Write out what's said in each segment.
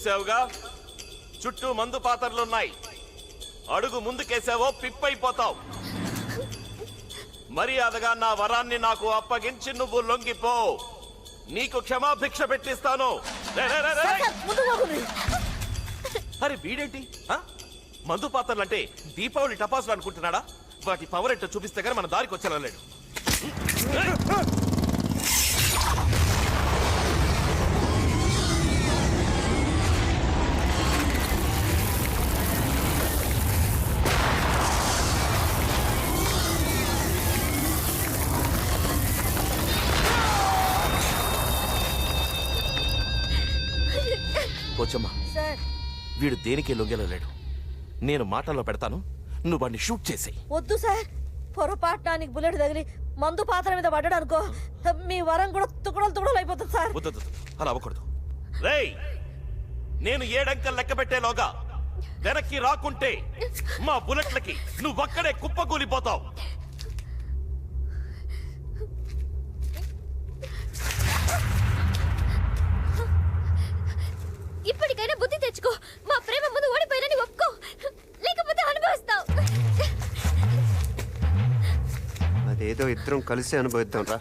చేసావుగా చుట్టూ మందు పాత్రలున్నాయి. అడుగు ముందుకేసావో పిప్పైపోతావు. మర్యాదగా నా వరాన్ని నాకు అప్పగించి నువ్వు లొంగిపో. నీకు క్షమాభిక్ష పెట్టిస్తాను. అరే వీడేంటి మందు పాత్రలంటే దీపావళి టపాసులు అనుకుంటున్నాడా? వాటి పవర్ ఏంటో చూపిస్తే కానీ మన దారికి వచ్చేలా లేడు. పోచమ్మా, వీడు దేనికి లొంగెలలేడు. నేను మాటల్లో పెడతాను, నువ్వు వాడిని షూట్ చేసేయి. వద్దు సార్, పొరపాటానికి బుల్లెట్ తగిలి మందు పాత్ర మీద పడ్డాడు అనుకో, మీ వరం కూడా తుకడలు అయిపోతుంది సార్. వద్దు, అలా అవ్వకూడదు. రేయ్, నేను 7 అంకెలు లెక్క పెట్టేలోగా వెనక్కి రాకుంటే మా బుల్లెట్లకి నువ్వక్కడే కుప్పకూలిపోతావు. ఇప్పటికైనా బుద్ధి తెచ్చుకో. మా ప్రేమ ముందు ఓడిపోయినని ఒప్పుకో, లేకపోతే అనుభవిస్తావు. అదేదో ఇద్దరం కలిసి అనుభవిద్దాం రా.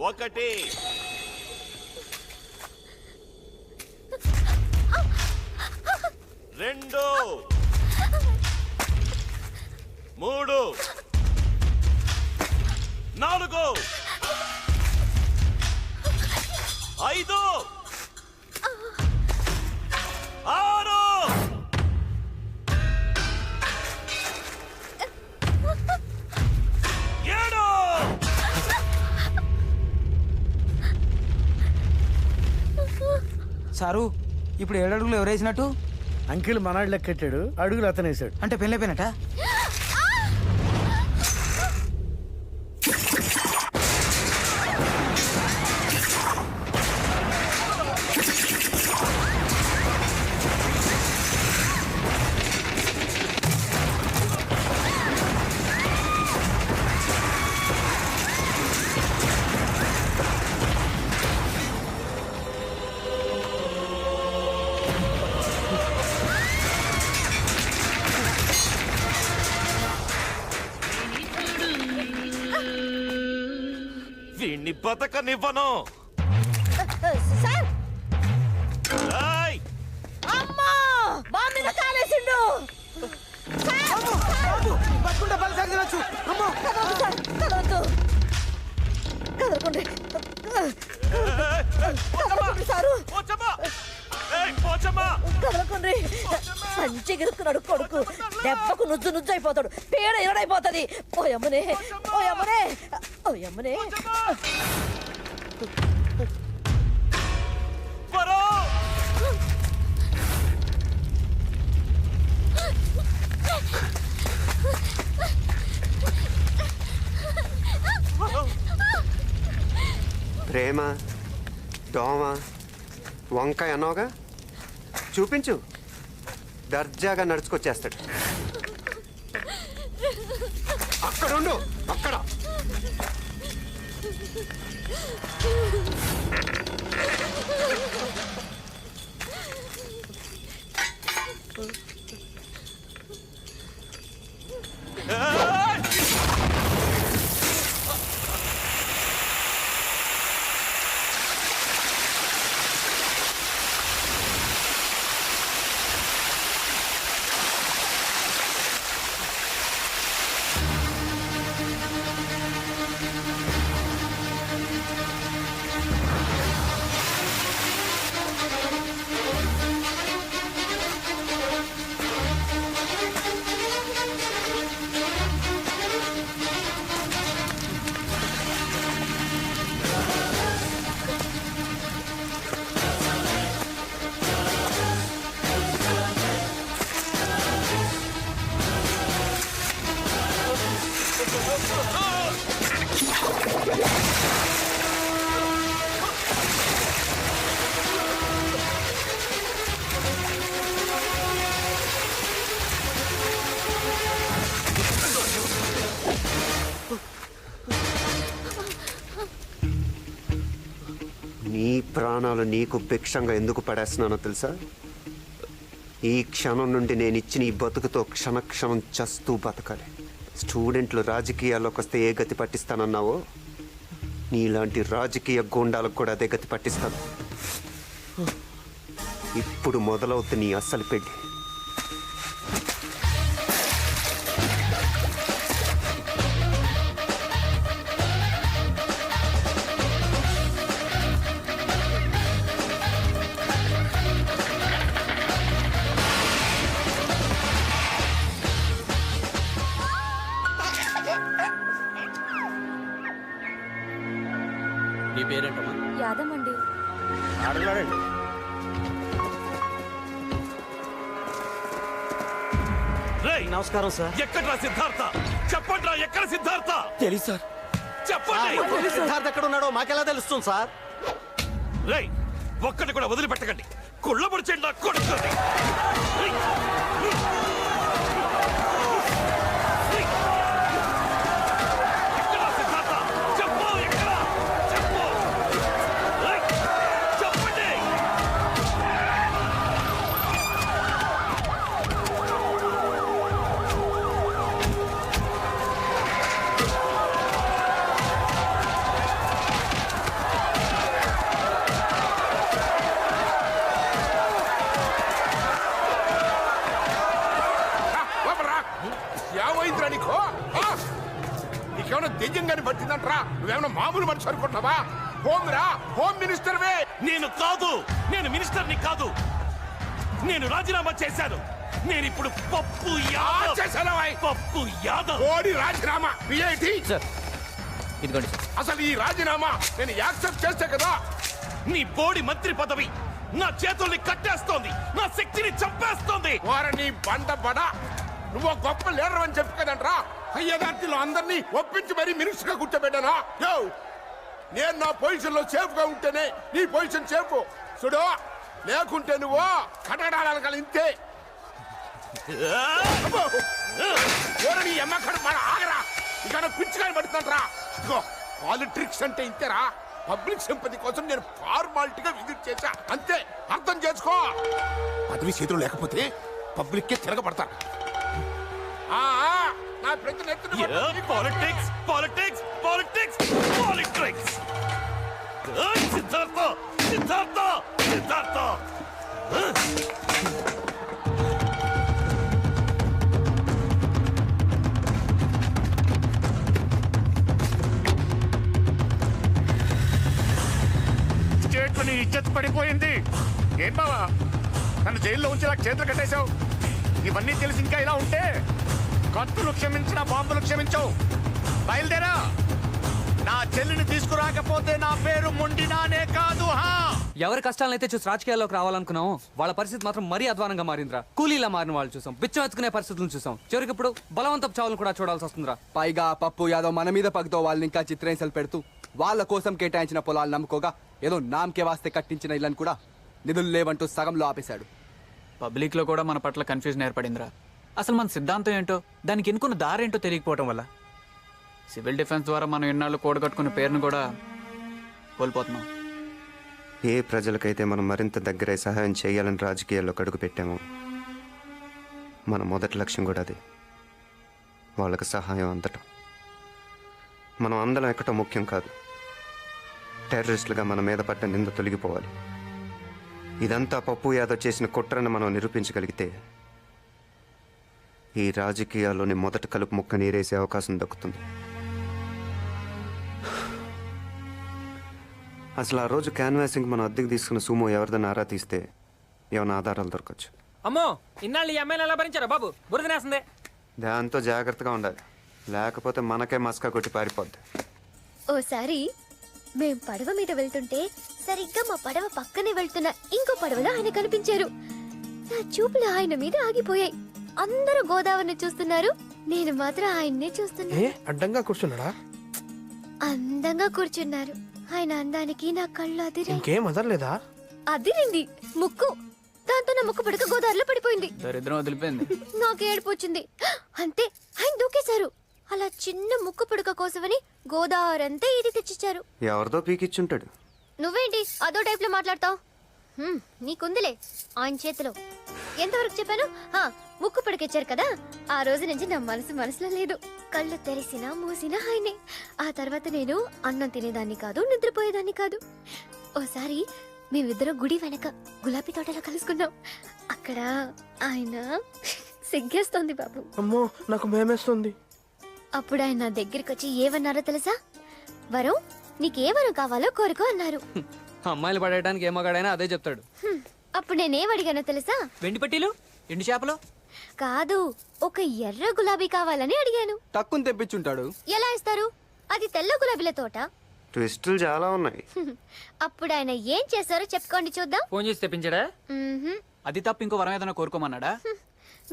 1 2 3 4 5 6 7 సారు, ఇప్పుడు 7 అడుగులు ఎవరేసినట్టు? అంకిల్ మనాడు లెక్కెట్టాడు, అడుగులు అతనేసాడు. అంటే పెళ్ళైపోయినట? వీణ్ణి బతకనివ్వను. సార్, ఏయ్! అమ్మా బాంబు మీద కాలేసిండు. కదలకండి సారు, కదలకండి. సంచి గిరుక్కున్నాడు కొడుకు, దెబ్బకు నుజ్జు అయిపోతాడు, పేడ ఎవడైపోతుంది. ఓయమ్మనే ఓయమ్మనే ఓయమ్మనే. ప్రేమ, దోమ, వంకాయ అన్నావుగా, చూపించు. దర్జాగా నడుచుకొచ్చేస్తాడు. అక్కడుండు, అక్కడ. సినిమాలో నీకు భిక్షంగా ఎందుకు పడేస్తున్నానో తెలుసా? ఈ క్షణం నుండి నేను ఇచ్చిన ఈ బతుకుతో క్షణక్షణం చస్తూ బతకాలి. స్టూడెంట్లు రాజకీయాల్లోకి వస్తే ఏ గతి పట్టిస్తానన్నావో నీలాంటి రాజకీయ గూండాలకు కూడా అదే గతి పట్టిస్తాను. ఇప్పుడు మొదలవుతుంది నీ అస్సలు పెళ్లి. నీ పేరేంటమ్మా? యాదవ్ అండి. ఆడున్నాడండి. రేయ్, నమస్కారం సార్. ఎక్కడ్రా సిద్ధార్థ? చెప్పండ్రా, ఎక్కడ సిద్ధార్థ? తెలుసు సార్. చెప్పండి. సిద్ధార్థ్ ఎక్కడ ఉన్నాడో మాకెలా తెలుస్తుంది సార్? రేయ్, ఒక్కటి కూడా వదిలిపెట్టకండి. కుళ్ళబడి చెండా కొడుతుంది. ఎక్కడా సిద్ధార్థ? చెప్పు, ఎక్కడా? చెప్పు. రేయ్, చెప్పండి. ఏమైందిరా నీకు? నీకేమైనా దెయ్యంగాని పట్టిందంటరా? నువ్వేమైనా మామూలు మనిషి అనుకుంటున్నావా? హోమ్ మినిస్టర్వే. నేను కాదు, నేను మినిస్టర్ని కాదు. నేను రాజీనామా చేశాను. నేను ఇప్పుడు పప్పు యాదవ్. చేశానవా? పప్పు యాదవ్. ఓడి రాజీనామా విఐటి. సార్ ఇదిగోండి సార్. అసలు ఈ రాజీనామా నేను యాక్సెప్ట్ చేస్తే కదా. నీ బోడి మంత్రి పదవి నా చేతుల్ని కట్టేస్తోంది, నా శక్తిని చంపేస్తోంది. వారని బండ బడ. నువ్వు గొప్ప లీడర్ అని చెప్పు కదంట్రా. అయ్యగారిలో అందరినీ ఒప్పించి మరీ మినిస్టర్ గా కూర్చోబెట్టానా? యో, నేను నా పొజిషన్ లో సేఫ్ గా ఉంటేనే నీ పొజిషన్ సేఫ్. చూడు, లేకుంటే నువ్వు కట్టడాల ఇంతే. నీ ఎమ్మక్కడ మన ఆగరా. ఇక పిచ్చిగా పడుతుంటరా. ఇదిగో, పాలిటిక్స్ అంటే ఇంతేరా. పబ్లిక్ సింపతి కోసం నేను ఫార్మాలిటీగా విజిట్ చేశా అంతే. అర్థం చేసుకో. పదవి చేతులు లేకపోతే పబ్లిక్ కే తిరగబడతారు. నా ప్రతి politics politics politics politics. Siddhartha Siddhartha Siddhartha. State నీ ఇజ్జత్ పడిపోయింది. ఏం బావా, నన్ను జైల్లో ఉంచేలా చేతులు కట్టేశావు. ఇవన్నీ తెలిసి ఇంకా ఇలా ఉంటే కత్తులు క్షమించిన బాంబులు క్షమించవు. బయలుదేరా. నా చెల్లిని తీసుకురాకపోతే నా పేరు మొండినానే కాదు. ఎవరి కష్టాలను అయితే చూసి రాజకీయాల్లోకి రావాలనుకున్నాం, వాళ్ళ పరిస్థితి మాత్రం మరీ అధ్వానంగా మారిందిరా. కూలీలా మారిన వాళ్ళు చూసాం, బిచ్చం ఎత్తుకునే పరిస్థితులను చూసాం. చివరికి ఇప్పుడు బలవంతపు చావులను కూడా చూడాల్సి వస్తుందిరా. పైగా పప్పు యాదవ్ మన మీద పగతో వాళ్ళని ఇంకా చిత్రహింసలు పెడుతూ వాళ్ళ కోసం కేటాయించిన పొలాలు నమ్ముకోగా ఏదో నామకే వాస్తే కట్టించిన ఇళ్ళని కూడా నిధులు లేవంటూ సగంలో ఆపేశాడు. పబ్లిక్ లో కూడా మన పట్ల కన్ఫ్యూజన్ ఏర్పడిందిరా. అసలు మన సిద్ధాంతం ఏంటో, దానికి ఎన్నుకున్న దారేంటో తెలియకపోవడం వల్ల సివిల్ డిఫెన్స్ ద్వారా మనం ఎన్నాళ్ళు కూడగట్టుకున్న పేరును కూడా కోల్పోతున్నాం. ఏ ప్రజలకైతే మనం మరింత దగ్గరై సహాయం చేయాలని రాజకీయాల్లో అడుగు పెట్టామో మన మొదటి లక్ష్యం కూడా అదే. వాళ్ళకి సహాయం అందటం. మనం అందరం ఎక్కటం ముఖ్యం కాదు. టెర్రరిస్టులుగా మన మీద పడ్డ నింద తొలగిపోవాలి. ఇదంతా పప్పు యాదవ్ చేసిన కుట్రని మనం నిరూపించగలిగితే ఈ రాజకీయాల్లోని మొదటి కలుపు ముక్క నీరేసే అవకాశం దక్కుతుంది. అసలు ఆ రోజు క్యాన్వాసింగ్ మనం అద్దెకి తీసుకున్న సుమో ఎవరిదని ఆరా తీస్తే ఏమైనా ఆధారాలు దొరకచ్చు. అమ్మో, ఇన్నాళ్ళు ఈ అమ్మాయిని ఎలా భరించారా బాబు? బురదనేస్తుంది. దాంతో జాగ్రత్తగా ఉండాలి, లేకపోతే మనకే మస్కా కొట్టి పారిపోద్ది. ఓసారి మేం పడవ మీద వెళ్తుంటే సరిగ్గా మా పడవ పక్కనే వెళ్తున్న ఇంకో పడవలో ఆయన కనిపించారు. నా చూపులు ఆయన మీద ఆగిపోయాయి. అందరూ గోదావరిని చూస్తున్నారు, నేను మాత్రం ఆయన్నే చూస్తున్నా. అడ్డంగా కూర్చున్నాడా? అందంగా కూర్చున్నారు. ఆయన అందానికి నా కళ్ళు అదిరే. ఇంకేం అదర్లేదా? అదిరింది ముక్కు. దాంతో నా ముక్కు పడక గోదావరిలో పడిపోయింది. దరిద్రం వదిలిపోయింది. నాకు ఏడుపు వచ్చింది. అంతే, ఆయన దూకేశారు. అలా చిన్న ముక్కు పుడక కోసమని గోదావరి అంతా ఇది తెచ్చిచ్చారు. ఎవరిదో పీకిచ్చుంటాడు. నువ్వేంటి అదో టైప్ లో మాట్లాడతావు? నీకుందిలే ఆయన చేతిలో. ఎంతవరకు చెప్పాను? ముక్కు పడికెచ్చారు కదా, ఆ రోజు నుంచి నా మనసులో లేదు. కళ్ళు తెరిసినా మూసినా ఆయనే. ఆ తర్వాత నేను అన్నం తినేదాన్ని కాదు, నిద్రపోయేదాన్ని కాదు. ఓసారి మేమిద్దరం గుడి వెనక గులాబీ తోటలో కలుసుకున్నాం. అక్కడ ఆయన సిగ్గేస్తోంది బాబు. అమ్మో నాకు భయమేస్తుంది. అప్పుడు ఆయన నా దగ్గరికి వచ్చి ఏమన్నారో తెలుసా? వరం, నీకే వరం కావాలో కోరుకో అన్నారు. అమ్మాయిలు పడేయడానికి ఏ మగాడైనా అదే చెప్తాడు. అప్పుడు నేనేం అడిగానో తెలుసా? వెండి పట్టీలు, ఎండు చేపలు. కాదు, ఒక ఎర్ర గులాబీ కావాలని అడిగాను. తక్కువ తెప్పించుంటాడు. ఎలా ఇస్తారు? అది తెల్ల గులాబీల తోట. ట్విస్టులు చాలా ఉన్నాయి. అప్పుడు ఆయన ఏం చేశారో చెప్పుకోండి చూద్దాం. ఫోన్ చేసి తెప్పించాడా? మ్మ్హ్మ్. అది తప్ప ఇంకో వరం ఏదైనా కోరుకోమన్నాడా?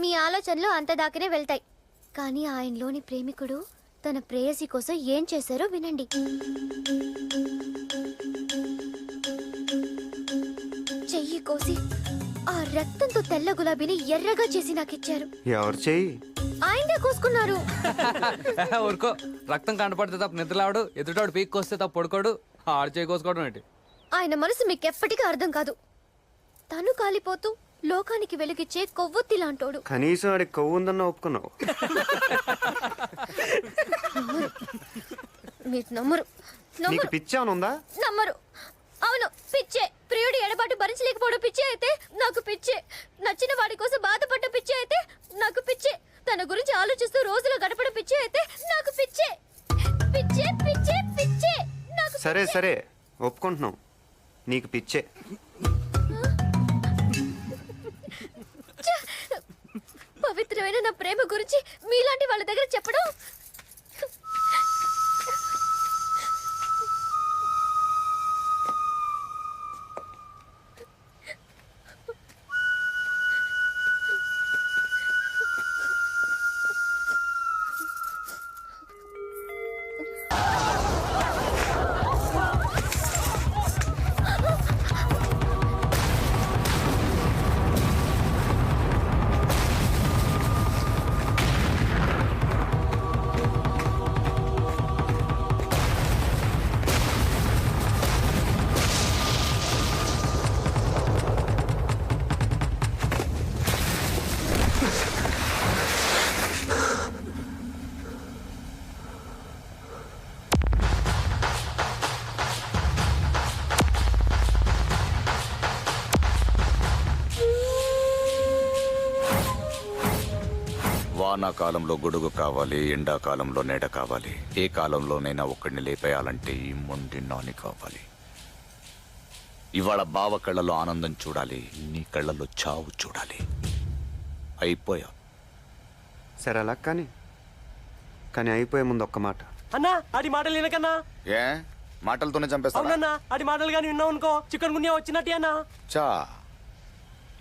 మీ ఆలోచనలు అంత దాకానే వెళ్తాయి, కానీ ఆయనలోని ప్రేమికుడు తన ప్రేయసి కోసం ఏం చేశారో వినండి. చెయ్యి కోసి ఆ రక్తంతో తెల్ల గులాబీని ఎర్రగా చేసి నాకిచ్చారు. ఎవరు చెయ్యి? ఆయనే కోసుకున్నారు. ఊరుకో, రక్తం కంటపడితే తప్ప నిద్రలాడు, ఎదుటాడు పీక్ వస్తే తప్ప పడుకోడు, ఆడు చేయి కోసుకోవడం ఏంటి? ఆయన మనసు మీకెప్పటికీ అర్థం కాదు. తను కాలిపోతూ లోకానికి వెలుగిచ్చే కొవ్వొత్తి లాంటోడు. కనీసం ఆడికి కొవ్వు ఉందన్న ఒప్పుకున్నావు. మీరు నమ్మరు. నీకు పిచ్చానుందా? నమ్మరు. అవును, పిచ్చే. ప్రియుడి ఎడబాటు భరించలేకపోవడం పిచ్చే అయితే నాకు పిచ్చే. నచ్చిన వాడి కోసం బాధపడ్డ పిచ్చే అయితే నాకు పిచ్చే. తన గురించి ఆలోచిస్తూ రోజులు గడపడం పిచ్చే అయితే నాకు పిచ్చే. పిచ్చే పిచ్చే పిచ్చే నాకు. సరే సరే ఒప్పుకుంటున్నావు, నీకు పిచ్చే. పవిత్రమైన నా ప్రేమ గురించి మీలాంటి వాళ్ళ దగ్గర చెప్పడం. వానాకాలంలో గొడుగు కావాలి, ఎండాకాలంలో నీడ కావాలి. ఏ కాలంలోనైనా ఒక్కడిని లేపేయాలంటే ఈ మొండి నాని కావాలి. ఇవాళ బావ కళ్ళలో ఆనందం చూడాలి, నీ కళ్ళలో చావు చూడాలి. అయిపోయా. సరే అలా కానీ అయిపోయే ముందు ఒక్క మాట. అన్నా ఆడి మాటలు వినకన్నా. ఏ మాటలతోనే చంపేస్తా? అవునన్నా, ఆడి మాటలు కానీ విన్నావు అనుకో చికెన్ గున్యా వచ్చినట్టే అన్నా. చా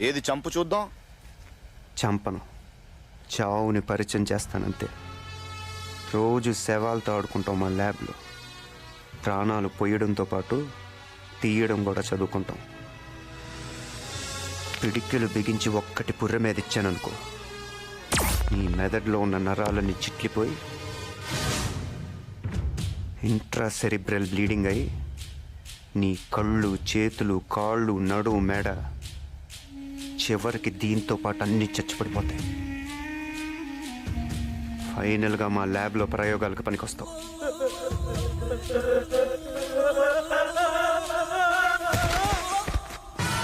ఏది చంపు చూద్దాం. చంపను, చావుని పరిచయం చేస్తానంతే. రోజు శవాలతో ఆడుకుంటాం మా ల్యాబ్లో. ప్రాణాలు పొయ్యడంతో పాటు తీయడం కూడా చదువుకుంటాం. పిడికిలు బిగించి ఒక్కటి పుర్రె మీద ఇచ్చాననుకో, నీ మెదడులో ఉన్న నరాలన్నీ చిట్లిపోయి ఇంట్రాసెరిబ్రల్ బ్లీడింగ్ అయి నీ కళ్ళు, చేతులు, కాళ్ళు, నడుము, మెడ, చివరికి దీంతో పాటు అన్నీ చచ్చిపడిపోతాయి. ఫైనల్గా మా ల్యాబ్లో ప్రయోగాలకు పనికొస్తావు.